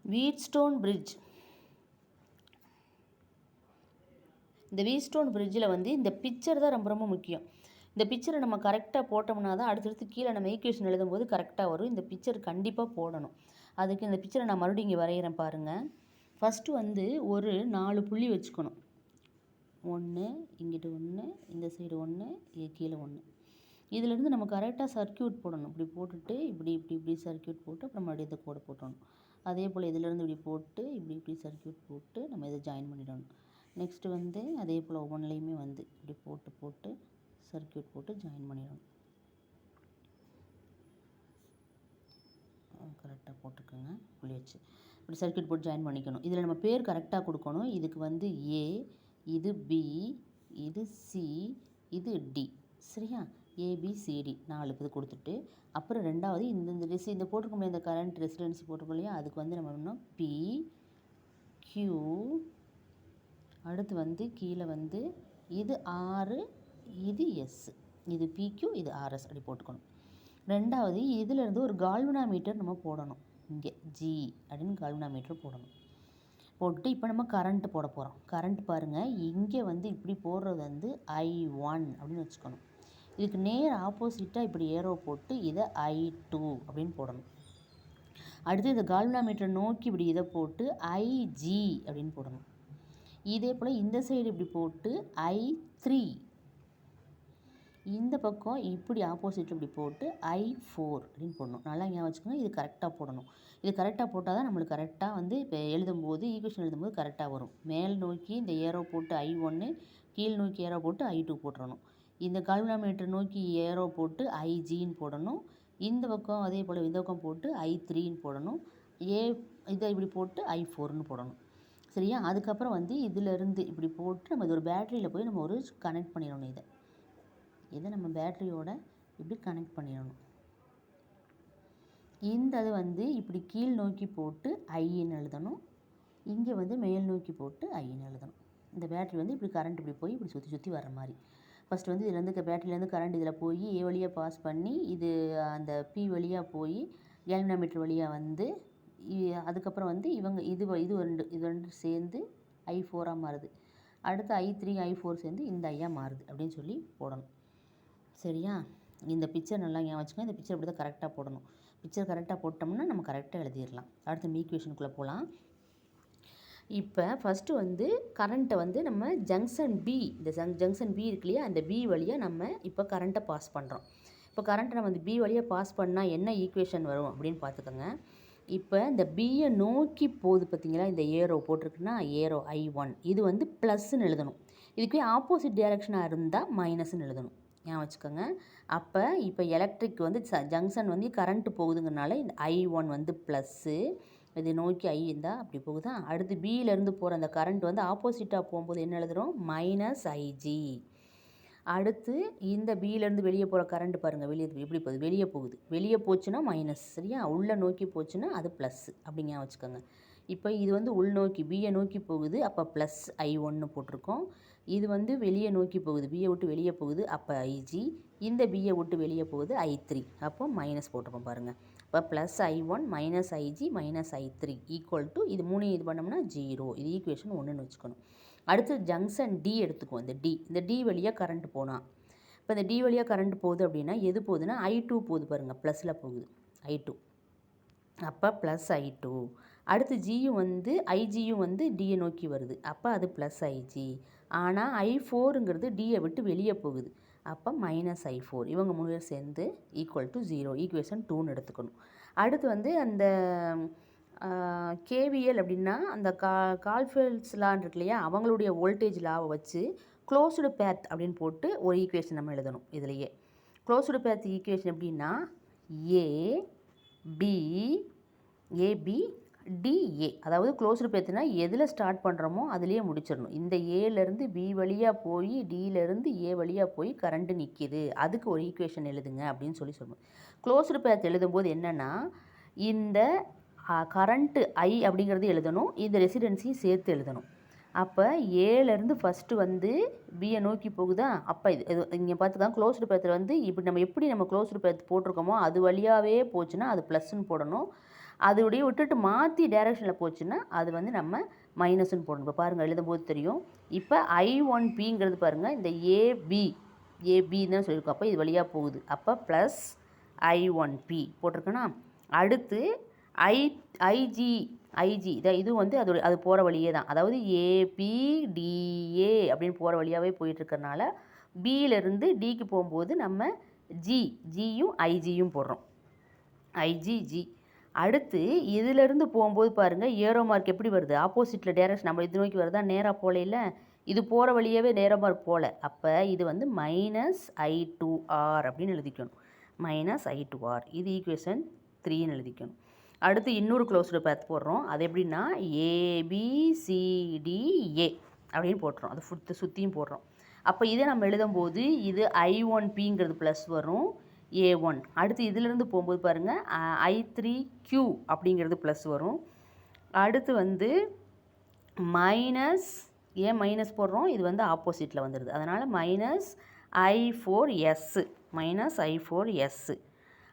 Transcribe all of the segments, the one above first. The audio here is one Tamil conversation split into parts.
Wheatstone bridge. இந்த வீட்ஸ்டோன் பிரிட்ஜில் வந்து இந்த பிக்சர் தான் ரொம்ப ரொம்ப முக்கியம். இந்த பிக்சரை நம்ம கரெக்டாக போட்டோம்னா தான் அடுத்தடுத்து கீழே நம்ம ஈக்குவேஷன் எழுதும்போது கரெக்டாக வரும். இந்த பிக்சர் கண்டிப்பாக போடணும். அதுக்கு இந்த பிக்சரை நான் மறுபடியும் இங்கே வரைகிறேன் பாருங்கள். ஃபஸ்ட்டு வந்து ஒரு 4 புள்ளி வச்சுக்கணும். 1 இங்கிட்டு 1, இந்த சைடு 1, இது கீழே 1. இதிலேருந்து நம்ம கரெக்டாக சர்க்கியூட் போடணும். இப்படி போட்டுட்டு இப்படி சர்க்கியூட் போட்டு அப்புறம் மறுபடியும் இந்த கோடை போட்டணும். அதே போல் இதிலேருந்து இப்படி போட்டு இப்படி சர்க்கியூட் போட்டு நம்ம இதை ஜாயின் பண்ணிடணும். நெக்ஸ்ட்டு வந்து அதே போல் ஒவ்வொன்றுலையுமே வந்து இப்படி போட்டு சர்க்கியூட் போட்டு ஜாயின் பண்ணிடணும். கரெக்டாக போட்டுக்கோங்க புள்ளி வச்சு இப்படி சர்க்கியூட் போட்டு ஜாயின் பண்ணிக்கணும். இதில் நம்ம பேர் கரெக்டாக கொடுக்கணும். இதுக்கு வந்து ஏ, இது பி, இது சி, இது டி. சரியா? ஏபிசிடி 4 இது கொடுத்துட்டு அப்புறம் ரெண்டாவது இந்த போட்டிருக்கோம் இந்த கரண்ட் ரெசிடென்சி போட்டிருக்கோம் இல்லையா, அதுக்கு வந்து நம்ம இன்னும் பி கியூ, அடுத்து வந்து கீழே வந்து இது ஆர், இது எஸ், இது பிக்யூ, இது ஆர்எஸ் அப்படி போட்டுக்கணும். ரெண்டாவது இதிலேருந்து ஒரு கால்வனாமீட்டர் நம்ம போடணும். இங்கே ஜி அப்படின்னு கால்வனாமீட்டர் போடணும். போட்டுட்டு இப்போ நம்ம கரண்ட் போட போகிறோம். கரண்ட் பாருங்கள், இங்கே வந்து இப்படி போடுறது வந்து I1 அப்படின்னு வச்சுக்கணும். இதுக்கு நேர் ஆப்போசிட்டாக இப்படி ஏரோ போட்டு இதை I2 அப்படின்னு போடணும். அடுத்து இந்த கால்வனாமீட்டர் நோக்கி இப்படி இதை போட்டு IG அப்படின்னு போடணும். இதே போல் இந்த சைடு இப்படி போட்டு I3, இந்த பக்கம் இப்படி ஆப்போசிட் இப்படி போட்டு I4 அப்படின்னு போடணும். நல்லா ஞாபகம் வச்சுக்கோங்க. இது கரெக்டாக போடணும். இது கரெக்டாக போட்டால் தான் நம்மளுக்கு கரெக்டாக வந்து இப்போ எழுதும்போது ஈக்குவேஷன் எழுதும்போது கரெக்டாக வரும். மேல் நோக்கி இந்த ஏரோ போட்டு I1, கீழ் நோக்கி ஏரோ போட்டு I2 போட்டுறணும். இந்த கால்வனாமீட்டர் நோக்கி ஏரோ போட்டு IGன்னு போடணும். இந்த பக்கம் அதே போல் இந்த பக்கம் போட்டு I3ன்னு போடணும். இதை இப்படி போட்டு I4ன்னு போடணும். சரியா? அதுக்கப்புறம் வந்து இதிலேருந்து இப்படி போட்டு நம்ம இது ஒரு பேட்டரியில் போய் நம்ம ஒரு கனெக்ட் பண்ணிடணும். இதை நம்ம பேட்டரியோட இப்படி கனெக்ட் பண்ணிடணும். இந்த அது வந்து இப்படி கீழ் நோக்கி போட்டு ஐன்னு எழுதணும். இங்கே வந்து மேல் நோக்கி போட்டு ஐன்னு எழுதணும். இந்த பேட்டரி வந்து இப்படி கரண்ட் இப்படி போய் இப்படி சுற்றி வர மாதிரி. ஃபஸ்ட்டு வந்து இதுலேருந்து பேட்டரியிலேருந்து கரண்ட் இதில் போய் ஏ வழியாக பாஸ் பண்ணி இது அந்த பி வழியாக போய் கேல்வனாமீட்டர் வழியாக வந்து அதுக்கப்புறம் வந்து இது ரெண்டு சேர்ந்து I4ஆக மாறுது. அடுத்து I3 I4 சேர்ந்து இந்த ஐயா மாறுது அப்படின்னு சொல்லி போடணும். சரியா? இந்த பிக்சர் நல்லா ஞாபகம் வச்சுக்கோங்க. இந்த பிக்சர் இப்படி தான் கரெக்டாக போடணும். பிக்சர் கரெக்டாக போட்டோம்னா நம்ம கரெக்டாக எழுதிடலாம். அடுத்து ஈக்குவேஷனுக்குள்ளே போகலாம். இப்போ ஃபஸ்ட்டு வந்து கரண்ட்டை வந்து நம்ம ஜங்ஷன் பி, இந்த ஜங்ஷன் பி இருக்கு இல்லையா, அந்த பி வழியாக நம்ம இப்போ கரண்ட்டை பாஸ் பண்ணுறோம். இப்போ கரண்ட்டை நம்ம இந்த பி வழியாக பாஸ் பண்ணால் என்ன ஈக்குவேஷன் வரும் அப்படின்னு பார்த்துக்கோங்க. இப்போ இந்த பியை நோக்கி போகுது பார்த்தீங்களா, இந்த ஏரோ போட்டிருக்குன்னா ஏரோ I1, இது வந்து ப்ளஸ்ன்னு எழுதணும். இதுக்கு ஆப்போசிட் டைரக்ஷனாக இருந்தால் மைனஸ்ன்னு எழுதணும். ஞாபகம் வச்சுக்கோங்க. அப்போ இப்போ எலக்ட்ரிக் வந்து ஜங்ஷன் வந்து கரண்ட்டு போகுதுங்கிறனால இந்த I1 வந்து ப்ளஸ்ஸு, இது நோக்கி I இருந்தால் அப்படி போகுதா. அடுத்து பியிலேருந்து போகிற அந்த கரண்ட் வந்து ஆப்போசிட்டாக போகும்போது என்ன எழுதுகிறோம், -IG. அடுத்து இந்த பியிலேருந்து வெளியே போகிற கரண்ட் பாருங்கள், எப்படி போகுது, வெளியே போச்சுன்னா மைனஸ். சரியா? உள்ளே நோக்கி போச்சுன்னா அது ப்ளஸ் அப்படிங்க வச்சுக்கோங்க. இப்போ இது வந்து உள்நோக்கி பியை நோக்கி போகுது, அப்போ ப்ளஸ் I1 போட்டிருக்கோம். இது வந்து வெளியே நோக்கி போகுது, பியை விட்டு வெளியே போகுது, அப்போ IG. இந்த பியை விட்டு வெளியே போகுது I3, அப்போ மைனஸ் போட்டிருக்கோம் பாருங்கள். இப்போ +I1 -IG -I3 equal to இது 3 இது பண்ணோம்னா 0. இது ஈக்குவேஷன் 1ன்னு வச்சுக்கணும். அடுத்து ஜங்ஷன் டி எடுத்துக்குவோம். இந்த டி வழியாக கரண்ட் போனால், இப்போ இந்த டி வழியாக கரண்ட் போகுது அப்படின்னா எது போகுதுன்னா I2 போகுது பாருங்கள், ப்ளஸில் போகுது I2. அப்போ +I2. அடுத்து ஜியும் வந்து ஐஜியும் வந்து டியை நோக்கி வருது, அப்போ அது +IG. ஆனால் I4ங்கிறது டியை விட்டு வெளியே போகுது, அப்போ -I4. இவங்க 3 பேர் சேர்ந்து ஈக்குவல் டு 0. ஈக்குவேஷன் 2ன்னு எடுத்துக்கணும். அடுத்து வந்து அந்த KVL அப்படின்னா அந்த கால்ஃபெல்ட்ஸ் லான்னு இருக்கு இல்லையா, அவங்களுடைய வோல்டேஜ் லாவை வச்சு க்ளோஸ்டு பேத் அப்படின்னு போட்டு ஒரு ஈக்குவேஷன் நம்ம எழுதணும். இதுலையே க்ளோஸ்டு பேத் ஈக்குவேஷன் எப்படின்னா ஏபி டிஏ, அதாவது க்ளோஸ்டு பேத்துனா எதில் ஸ்டார்ட் பண்ணுறோமோ அதுலேயே முடிச்சிடணும். இந்த ஏலேருந்து பி வழியாக போய் டியிலேருந்து ஏ வழியாக போய் கரண்ட்டு நிற்கிது, அதுக்கு ஒரு ஈக்குவேஷன் எழுதுங்க அப்படின்னு சொல்லணும். க்ளோஸ்டு பேத் எழுதும்போது என்னென்னா இந்த கரண்ட்டு I அப்படிங்கிறது எழுதணும், இந்த ரெசிடென்சியும் சேர்த்து எழுதணும். அப்போ ஏலேருந்து ஃபஸ்ட்டு வந்து பியை நோக்கி போகுதா, அப்போ இது இங்கே பார்த்துக்கலாம். க்ளோஸ்டு பேத்தில் வந்து இப்படி நம்ம எப்படி க்ளோஸ்டு பேத் போட்டிருக்கோமோ அது வழியாகவே போச்சுன்னா அது ப்ளஸ்ன்னு போடணும். அதோடைய விட்டுட்டு மாற்றி டைரெக்ஷனில் போச்சுன்னா அது வந்து நம்ம மைனஸ்ன்னு போடணும். இப்போ பாருங்கள் எழுதும்போது தெரியும். இப்போ I1Pங்கிறது பாருங்கள் இந்த ஏபின்னு தான் சொல்லியிருக்கோம். அப்போ இது வழியாக போகுது. அப்போ ப்ளஸ் I1P போட்டிருக்கேன்னா, அடுத்து ஐஜி இதான் இது வந்து அது போகிற வழியே தான். அதாவது ஏபிடிஏ அப்படின்னு போகிற வழியாகவே போயிட்டுருக்கறனால பியிலேருந்து டிக்கு போகும்போது நம்ம ஜியும் ஐஜியும் போடுறோம். ஐஜி. அடுத்து இதிலேருந்து போகும்போது பாருங்கள் ஏரோ மார்க் எப்படி வருது, ஆப்போசிட்டில் டைரக்ஷன் நம்ம இது நோக்கி வருதா, நேராக போகல, இது போகிற வழியாகவே நேரோ மார்க் போகல. அப்போ இது வந்து -I2R அப்படின்னு எழுதிக்கணும். -I2R இது ஈக்குவேஷன் 3ன்னு எழுதிக்கணும். அடுத்து இன்னொரு க்ளோஸ்டு பாத் போடுறோம். அது எப்படின்னா ABCDA அப்படின்னு போட்டுறோம். அது சுற்றியும் போடுறோம். அப்போ இதை நம்ம எழுதும்போது இது I1Pங்கிறது ப்ளஸ் வரும் A1. அடுத்து இதிலேருந்து போகும்போது பாருங்கள் I3Q அப்படிங்கிறது ப்ளஸ் வரும். அடுத்து வந்து ஏன் மைனஸ் போடுறோம், இது வந்து ஆப்போசிட்டில் வந்துடுது. அதனால் -I4S.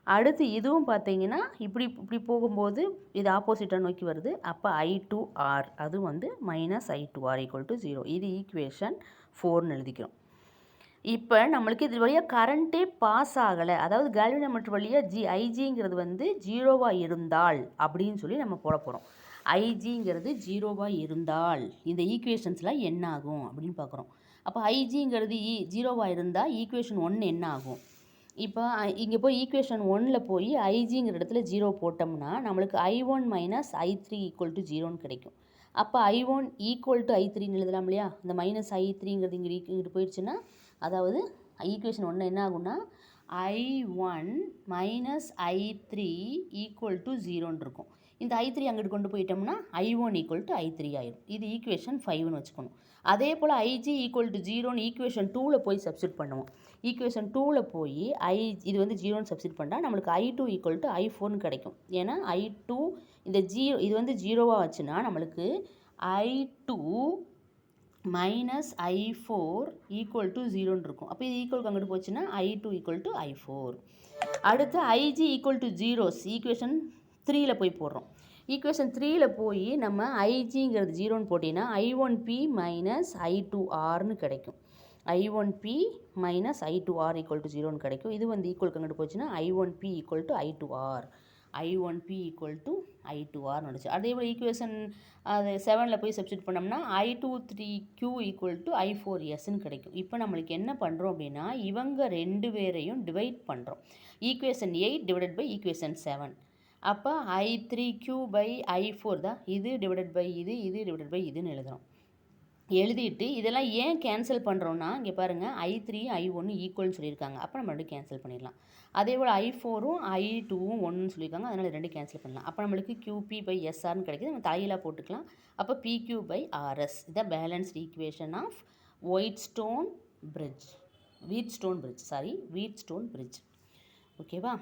அடுத்து இதுவும் பார்த்தீங்கன்னா இப்படி போகும்போது இது ஆப்போசிட்டாக நோக்கி வருது. அப்போ I2R அது வந்து -I2R = 0. இது ஈக்குவேஷன் 4ன்னு எழுதிக்கிறோம். இப்போ நம்மளுக்கு இது வழியாக கரண்ட்டே பாஸ் ஆகலை, அதாவது கால்வனோமீட்டர் வழியாக ஐஜிங்கிறது வந்து 0வாக இருந்தால் அப்படின்னு சொல்லி நம்ம போட போகிறோம். ஐஜிங்கிறது 0வாக இருந்தால் இந்த ஈக்குவேஷன்ஸ்லாம் என்ன ஆகும் அப்படின்னு பார்க்குறோம். அப்போ ஐஜிங்கிறது 0வாக இருந்தால் ஈக்குவேஷன் 1 என்ன ஆகும்? இப்போ இங்கே போய் ஈக்குவேஷன் 1ல் போய் ஐஜிங்கிற இடத்துல 0 போட்டோம்னா நம்மளுக்கு I1 - I3 = 0ன்னு கிடைக்கும். அப்போ I1 = I3ன்னு எழுதலாம் இல்லையா? இந்த -I3ங்கிறது இங்கிட்டு போயிடுச்சுன்னா, அதாவது ஈக்குவேஷன் 1 என்ன ஆகும்னா I1 - I3 = 0ன்னு இருக்கும். இந்த I3 அங்கிட்டு கொண்டு போயிட்டோம்னா I1 = I3 ஆயிடும். இது ஈக்குவேஷன் 5ன்னு வச்சுக்கணும். அதே போல் ஐஜி = 0ன்னு ஈக்குவேஷன் 2ல் போய் சப்ஸ்டிட் பண்ணுவோம். ஈக்குவேஷன் 2ல் போய் இது வந்து 0ன்னு சப்ஸ்டிட் பண்ணால் நம்மளுக்கு I2 = I4ன்னு கிடைக்கும். ஏன்னா I2 இது வந்து 0வாக வச்சுன்னா நம்மளுக்கு I2 - I4 = 0ன்னு இருக்கும். அப்போ இது ஈக்குவலுக்கு அங்கிட்டு போச்சுன்னா I2 = I4. அடுத்து ஐஜி = 0 ஈக்குவேஷன் 3ல் போய் போடுறோம். ஈக்குவேஷன் 3ல் போய் நம்ம ஐஜிங்கிறது 0ன்னு போட்டிங்கன்னா I1P - I2Rன்னு கிடைக்கும். I1P - I2R = 0ன்னு கிடைக்கும். இது வந்து ஈக்குவலுக்கு அங்கிட்டு போச்சுன்னா I1P = I2R. I1P = I2R வந்துச்சு. அதே போல் ஈக்குவேஷன் 7ல் போய் சப்ஸ்டிட் பண்ணோம்னா I23Q = I4Sன்னு கிடைக்கும். இப்போ நம்மளுக்கு என்ன பண்ணுறோம் அப்படின்னா இவங்க 2 பேரையும் டிவைட் பண்ணுறோம். Equation 8 / equation 7. அப்போ I3Q/I4 தான் இது டிவைடட் பை இது டிவைடட் பை இதுன்னு எழுதுகிறோம். எழுதிட்டு இதெல்லாம் ஏன் கேன்சல் பண்ணுறோன்னா இங்கே பாருங்கள் I3 I1 ஈக்குவல்னு சொல்லியிருக்காங்க. அப்போ நம்ம 2 கேன்சல் பண்ணிடலாம். அதே போல் I4ம் I2ம் 1ன்னு சொல்லியிருக்காங்க. அதனால் 2 கேன்சல் பண்ணலாம். அப்போ நம்மளுக்கு QP/SRன்னு கிடைக்குது. நம்ம தலையிலாக போட்டுக்கலாம். அப்போ PQ/RS இதான் balanced equation of Wheatstone bridge. ஓகேவா?